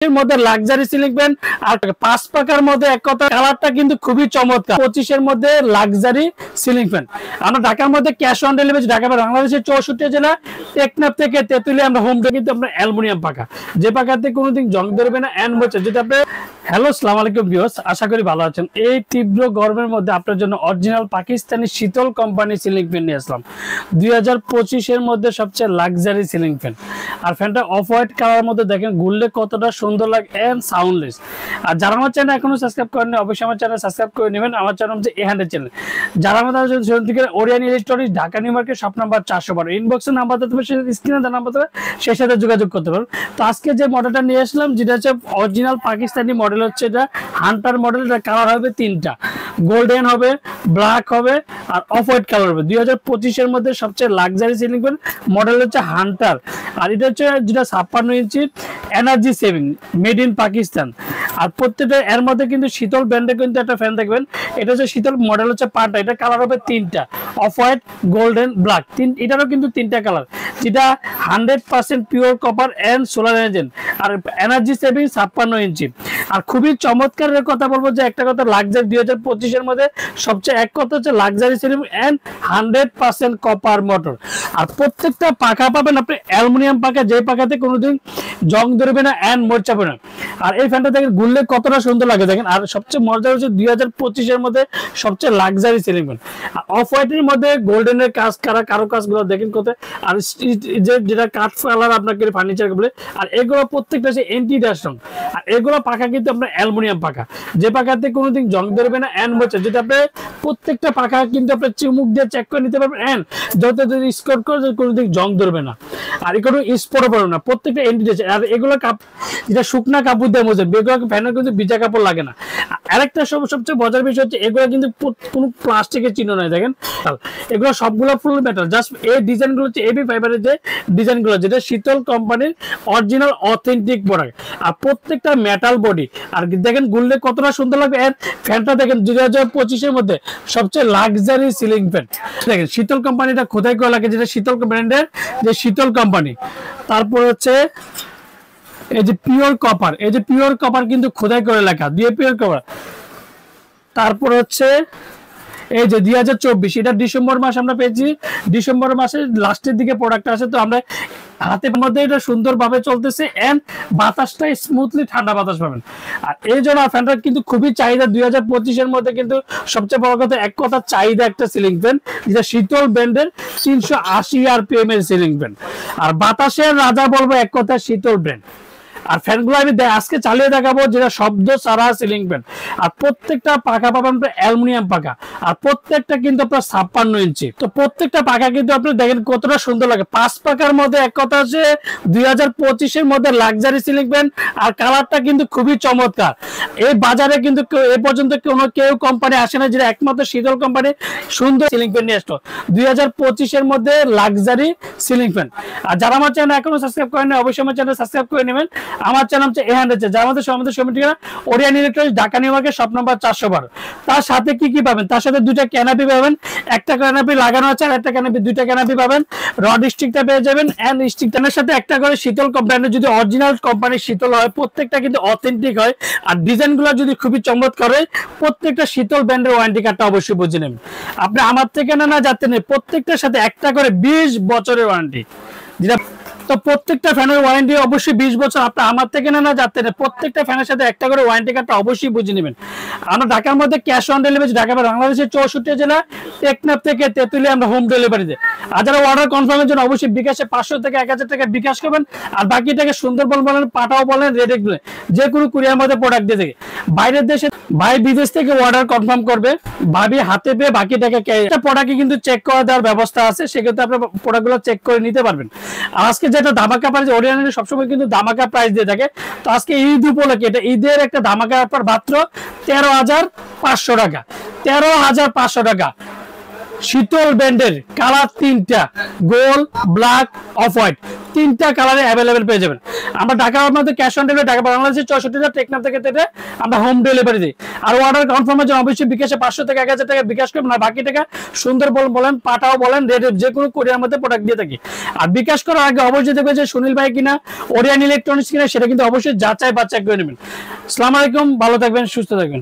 এর মধ্যে luxury ceiling fan আর 5 পাকার মধ্যে এক কথা কালারটা কিন্তু খুবই চমৎকার। 25 এর মধ্যে লাক্সারি সিলিং ফ্যান আমরা ঢাকার মধ্যে ক্যাশ অন ডেলিভারি, ঢাকা বাংলাদেশের 64 জেলা টেকনাফ থেকে তেতুলিয়া আমরা হোম ডেলিভারি। কিন্তু আমরা অ্যালুমিনিয়াম পাকা, যে পাকাতে কোনোদিন জং ধরবে না এন্ড হচ্ছে যেটা আপনি। হ্যালো আসসালামু আলাইকুম ভিউয়ার্স, আশা করি ভালো আছেন। এই তীব্র গরমের মধ্যে আপনার জন্য অরিজিনাল পাকিস্তানি শীতল কোম্পানি সিলিং ফ্যান নিয়ে আসলাম 2025 এর মধ্যে সবচেয়ে লাক্সারি সিলিং ফ্যান। আর ফ্যানটা অফ হোয়াইট কালারের মধ্যে দেখেন ঘুরলে কতটা সুন্দর লাগে এন্ড সাউন্ডলেস। আর যারা আমার চ্যানেল এখনো সাবস্ক্রাইব করেননি অবশ্যই আমার চ্যানেল সাবস্ক্রাইব করে নেবেন। আমার চ্যানেল হচ্ছে এ100 চ্যানেল। যারা আমাদের থেকে Orion electronics Dhaka new market shop number 412 ইনবক্সে নাম্বার দেবে, স্ক্রিনে দেওয়া নাম্বার দেবে, সেই সাথে যোগাযোগ করতে পারবেন। তো আজকে যে মডেলটা নিয়ে আসলাম যেটা হচ্ছে অরিজিনাল পাকিস্তানি মডেল, হচ্ছে এটা হান্টার মডেল। এটা কালার হবে তিনটা, গোল্ডেন হবে, ব্ল্যাক হবে আর অফ হোয়াইট কালার হবে। 2025 এর মধ্যে সবচেয়ে লাক্সারি সিলিং ফ্যান মডেল হচ্ছে হান্টার। আর এটা হচ্ছে যেটা 56 inch energy saving, made in Pakistan. আর প্রত্যেকটা এর মধ্যে কিন্তু শীতল ব্র্যান্ডে কিন্তু একটা ফ্যান দেখবেন। এটা হচ্ছে শীতল মডেল হচ্ছে পাটা। এটা কালার হবে তিনটা, অফ হোয়াইট, গোল্ডেন, ব্ল্যাক। এটারও কিন্তু তিনটা কালার, যেটা 100% pure copper and solar energy আর এনার্জি সেভিং 56 ইঞ্চি। আর খুবই চমৎকারের কথা বলবো যে একটা কথা, লাক্সারি 2025 এর মধ্যে সবচেয়ে এক কথা হচ্ছে luxury ceiling and 100% copper motor. আর প্রত্যেকটা পাখা পাবেন আপনি অ্যালুমিনিয়াম পাখা, যে পাখাতে কোনোদিন জং ধরবে না এন্ড মরচাবে না। আর এই ফ্যানটা দেখেন ঘুরলে কতটা সুন্দর লাগে দেখেন। আর সবচেয়ে মজার হচ্ছে 2025 এর মধ্যে সবচেয়ে লাক্সারি সিলিং ফ্যান। অফ হোয়াইটের মধ্যে গোল্ডেনের কাজ করা কারো কাজগুলো দেখেন কত। আর যেটা কাঠ কালার আপনাকে ফার্নিচার বলে। আর এগুলো প্রত্যেকটা হচ্ছে এন্টি ডাস্ট। আর এগুলো পাখা কিন্তু আপনার অ্যালুমিনিয়াম পাখা, যে পাখাতে কোনোদিন জং ধরবে না এন্ড মরচে, যেটা আপনি প্রত্যেকটা পাখা কিন্তু আপনি চুমুক দিয়ে চেক করে নিতে পারবেন এন্ড যত স্কোর করে কোনোদিন জং ধরবে না। আর এগুলো স্পট পড়বে না, প্রত্যেকটা এন্টি ডাস্ট। আর এগুলো যেটা শুকনা কাপড় দিয়ে মোজে, বেগুলো ফ্যানের কিন্তু ভিজা কাপড় লাগে না। আরেকটা সবচেয়ে মজার বিষয় হচ্ছে এগুলো কিন্তু কোনো প্লাস্টিকের চিহ্ন নয় দেখেন। এগুলো সবগুলো ফুল মেটাল, জাস্ট এই ডিজাইনগুলো হচ্ছে এবি ফাইবারের যে ডিজাইনগুলো, যেটা শীতল কোম্পানির অরিজিনাল অথেন্টিক প্রোডাক্ট। আর প্রত্যেকটা মেটাল বডি। আর দেখেন ঘুরলে কতটা সুন্দর লাগবে। এর ফ্যানটা দেখেন 2025 এর মধ্যে সবচেয়ে লাক্সারি সিলিং ফ্যান। দেখেন শীতল কোম্পানিটা খোদাই করা লাগে, যেটা শীতল ব্র্যান্ডের যে শীতল কোম্পানি। তারপর হচ্ছে এই যে পিওর কপার, এই যে পিওর কপার কিন্তু খোদাই করে লেখা দিয়ে পিওর কপার। তারপর হচ্ছে এই যে 2024, এটা ডিসেম্বর মাস আমরা পেয়েছি। ডিসেম্বর মাসের লাস্টের দিকে প্রোডাক্ট আসে, তো আমরা হাতের মধ্যে এটা সুন্দরভাবে চলতেছে এন্ড বাতাসটা স্মুথলি ঠান্ডা বাতাস পাবেন। আর এই জন্য ফ্যানটা কিন্তু খুবই চাহিদা 2025 এর মধ্যে। কিন্তু সবচেয়ে বড় কথা এক কথা চাহিদা একটা সিলিং ফ্যান, যেটা শীতল ব্র্যান্ডের 380 RPM এর সিলিং ফ্যান। আর বাতাসের রাজা বলবো এক কথা শীতল ব্র্যান্ড। আর ফ্যানগুলো আমি আজকে চালিয়ে দেখাবো, যেটা শব্দ ছাড়া সিলিং ফ্যান। আর প্রত্যেকটা পাখা পাবেন অ্যালুমিনিয়াম পাখা। আর প্রত্যেকটা কিন্তু আপনার 56 ইঞ্চি। তো প্রত্যেকটা পাখা কিন্তু আপনি দেখেন কতটা সুন্দর লাগে। 5 পাখার মধ্যে এক কথা হচ্ছে 2025 এর মধ্যে লাক্সারি সিলিং ফ্যান। আর কালারটা কিন্তু খুবই চমৎকার। এই বাজারে কিন্তু এ পর্যন্ত কেউ কোম্পানি আসে না, যেটা একমাত্র শীতল কোম্পানি সুন্দর সিলিং ফ্যান নিয়ে আসতো 2025 এর মধ্যে লাক্সারি সিলিং ফ্যান। আর যারা আমার চ্যানেল এখনো সাবস্ক্রাইব করেন অবশ্যই আমার চ্যানেল সাবস্ক্রাইব করে নেবেন। আমার চ্যানেল হচ্ছে এ100, যার মধ্যে সমিতি Orion electronics Dhaka new market shop number 412। তার সাথে কি পাবেন? তার সাথে দুইটা ক্যানাপি পাবেন, একটা ক্যানাপি লাগানো আছে আর একটা ক্যানাপি, দুইটা ক্যানাপি পাবেন। রড স্টিকটা পেয়ে যাবেন এন্ড স্টিকটার সাথে একটা করে শীতল ব্র্যান্ডের যদি অরিজিনাল কোম্পানির শীতল হয়, প্রত্যেকটা কিন্তু অথেন্টিক হয়। আর ডিজাইনগুলো যদি খুবই চমৎকার হয়, প্রত্যেকটা শীতল ব্র্যান্ডের ওয়ারেন্টি কার্ডটা অবশ্যই বুঝে নেবেন। আপনি আমার থেকে না যাতে নেই, প্রত্যেকটার সাথে একটা করে 20 বছরের ওয়ারেন্টি, যেটা তো প্রত্যেকটা ফ্যানের ওয়ারেন্টি অবশ্যই 20 বছর। আপনি আমার থেকে না যাতে না, প্রত্যেকটা ফ্যানের সাথে একটা করে ওয়ারেন্টি কার্ডটা অবশ্যই বুঝে নেবেন। আমরা ঢাকার মধ্যে ক্যাশ অন ডেলিভারি, ঢাকা বাংলাদেশের 64 জেলা টেকনাফ থেকে তেতুলিয়া আমরা হোম ডেলিভারি দেই। আর যারা অর্ডার কনফার্মের জন্য অবশ্যই বিকাশে 500 থেকে 1000 টাকা বিকাশ করবেন। আর বাকিটাকে সুন্দরবন বলেন, পাঠাও বলেন, রেডেক্ট বলেন, যে কোনো কুরিয়ার মধ্যে প্রোডাক্ট দিয়ে থাকে। বাইরের দেশে ভাই বিদেশ থেকে অর্ডার কনফার্ম করবে, ভাবি হাতে পেয়ে বাকিটাকে প্রোডাক্টে কিন্তু চেক করে দেওয়ার ব্যবস্থা আছে, সেক্ষেত্রে আপনার প্রোডাক্টগুলো চেক করে নিতে পারবেন। আর আজকে যেটা ধামাকা প্রাইস, ওরিয়ানের সবসময় কিন্তু ধামাকা প্রাইস দিয়ে থাকে। তো আজকে ঈদ উপলক্ষে এটা ঈদের একটা ধামাকা অফার, মাত্র 13,500 টাকা। 13,500 টাকা শীতল ব্র্যান্ডের কালার 3টা, গোল্ড, ব্ল্যাক, অফ হোয়াইট, 3টা কালারে অ্যাভেলেবেল পেয়ে যাবেন। আমরা ঢাকার মধ্যে ক্যাশ অন ডেলিভারি, ঢাকা বাংলাদেশের 64 টেকনাফ থেকে আমরা হোম ডেলিভারি দিই। আর অর্ডার কনফার্মের জন্য অবশ্যই বিকাশে 500 থেকে 1000 টাকা বিকাশ করবেন, আর বাকি টাকা সুন্দর বলেন পাঠাও বলেন রেড যে কোনো কোরিয়ার মধ্যে প্রোডাক্ট দিয়ে থাকি। আর বিকাশ করার আগে অবশ্যই দেখবেন যে সুনীল ভাই কিনা, ওরিয়ান ইলেকট্রনিক্স কিনা, সেটা কিন্তু অবশ্যই যাচাই বাছাই করে নেবেন। আসসালামু আলাইকুম, ভালো থাকবেন, সুস্থ থাকবেন।